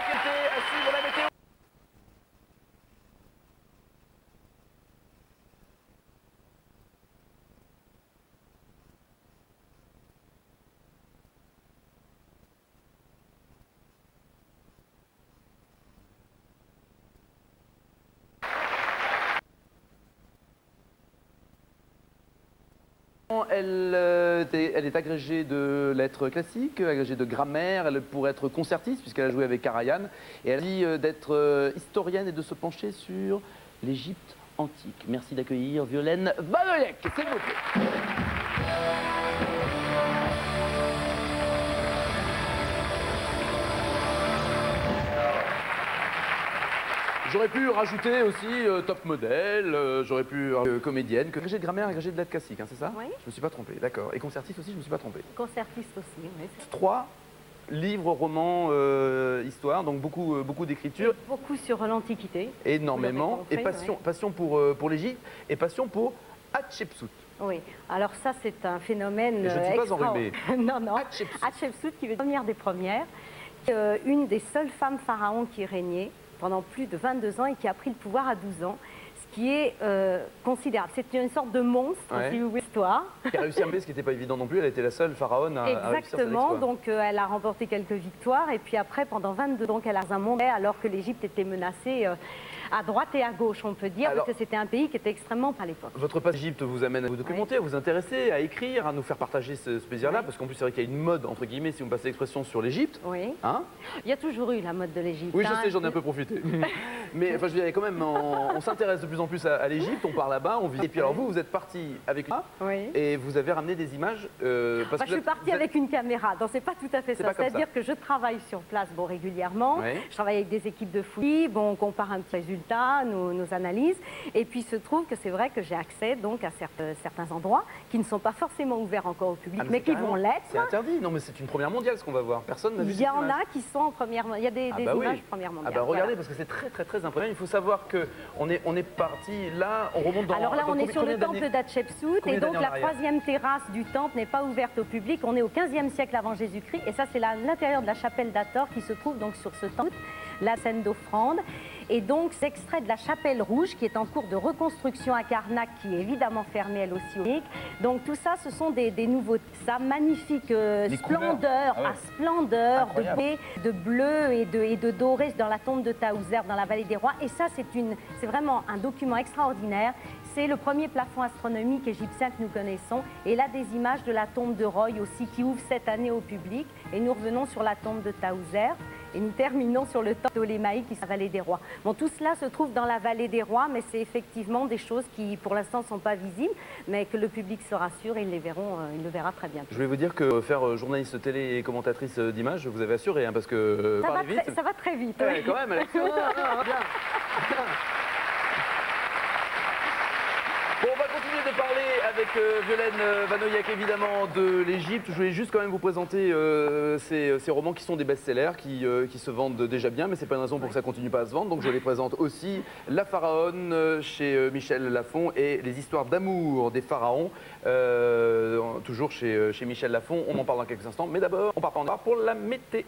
qualité à suivre la météo. Elle est agrégée de lettres classiques, agrégée de grammaire, elle pourrait être concertiste puisqu'elle a joué avec Karajan. Et elle a dit d'être historienne et de se pencher sur l'Égypte antique. Merci d'accueillir Violaine Vanoyek, s'il vous plaît. J'aurais pu rajouter aussi top modèle, j'aurais pu comédienne, agrégée de grammaire, agrégée de lettres classiques, hein, c'est ça? Oui. Je me suis pas trompé, d'accord. Et concertiste aussi, je me suis pas trompé. Concertiste aussi, oui. 3 livres, romans, histoire, donc beaucoup d'écriture. Beaucoup sur l'Antiquité. Énormément. Compris, et passion pour l'Égypte et passion pour Hatshepsut. Oui, alors ça c'est un phénomène. Et je ne suis pas enrhumé. Non, non. Hatshepsut qui veut dire première des premières, une des seules femmes pharaons qui régnait pendant plus de 22 ans et qui a pris le pouvoir à 12 ans, ce qui est considérable. C'est une sorte de monstre, si vous voulez, l'histoire. Qui a réussi à ce qui n'était pas évident non plus, elle était la seule pharaone à réussir cet exploit. Exactement, donc elle a remporté quelques victoires et puis après, pendant 22 ans, elle a un monde alors que l'Égypte était menacée à droite et à gauche, on peut dire, parce que c'était un pays qui était extrêmement à l'époque. Votre passage d'Égypte vous amène à vous documenter, à vous intéresser, à écrire, à nous faire partager ce plaisir-là, parce qu'en plus c'est vrai qu'il y a une mode, entre guillemets, si on passe l'expression, sur l'Égypte. Oui. Hein? Il y a toujours eu la mode de l'Égypte. Oui, je sais, j'en ai un peu profité. Mais enfin, je veux dire, quand même, on s'intéresse de plus en plus à l'Égypte, on part là-bas, on visite. Et puis alors vous êtes parti avec moi, et vous avez ramené des images. Parce que je suis partie avec une caméra, donc c'est pas tout à fait ça. C'est-à-dire que je travaille sur place régulièrement, je travaille avec des équipes de fouillis, on compare un petit résultat, nos analyses, et puis il se trouve que c'est vrai que j'ai accès donc à certains endroits qui ne sont pas forcément ouverts encore au public, mais qui vont l'être. C'est interdit, non mais c'est une première mondiale ce qu'on va voir, personne n'a vu. Il y en a qui sont en première mondiale, il y a des images première mondiale. Ah bah regardez, parce que c'est très impressionnant, il faut savoir qu'on est parti là, on remonte dans... Alors là on est sur le temple d'Hatshepsut, et donc la troisième terrasse du temple n'est pas ouverte au public, on est au 15e siècle avant Jésus-Christ, et ça c'est l'intérieur de la chapelle d'Hathor qui se trouve donc sur ce temple, la scène d'offrande. Et donc, c'est extrait de la chapelle rouge qui est en cours de reconstruction à Karnak, qui est évidemment fermée elle aussi au public. Donc tout ça, ce sont des nouveautés. Sa magnifique splendeur, splendeur de bleu et de doré dans la tombe de Taouser, dans la vallée des rois. Et ça, c'est vraiment un document extraordinaire. C'est le premier plafond astronomique égyptien que nous connaissons. Et là, des images de la tombe de Roy aussi, qui ouvre cette année au public. Et nous revenons sur la tombe de Taouser. Et nous terminons sur le temple Ptolémaïque qui est la vallée des rois. Bon, tout cela se trouve dans la vallée des rois, mais c'est effectivement des choses qui, pour l'instant, ne sont pas visibles, mais que le public se rassure et ils le verra très bien. Je vais vous dire que faire journaliste télé et commentatrice d'images, vous avez assuré, hein, parce que ça va très vite. Ouais, quand même, Alexandre. Bien. Bon, on va continuer de parler avec Violaine Vanoyek, évidemment, de l'Égypte. Je voulais juste quand même vous présenter ces romans qui sont des best-sellers, qui se vendent déjà bien, mais c'est pas une raison pour que ça continue pas à se vendre. Donc je les présente aussi. La Pharaone chez Michel Lafon et les histoires d'amour des pharaons, toujours chez Michel Lafon. On en parle dans quelques instants, mais d'abord, on part pour la météo.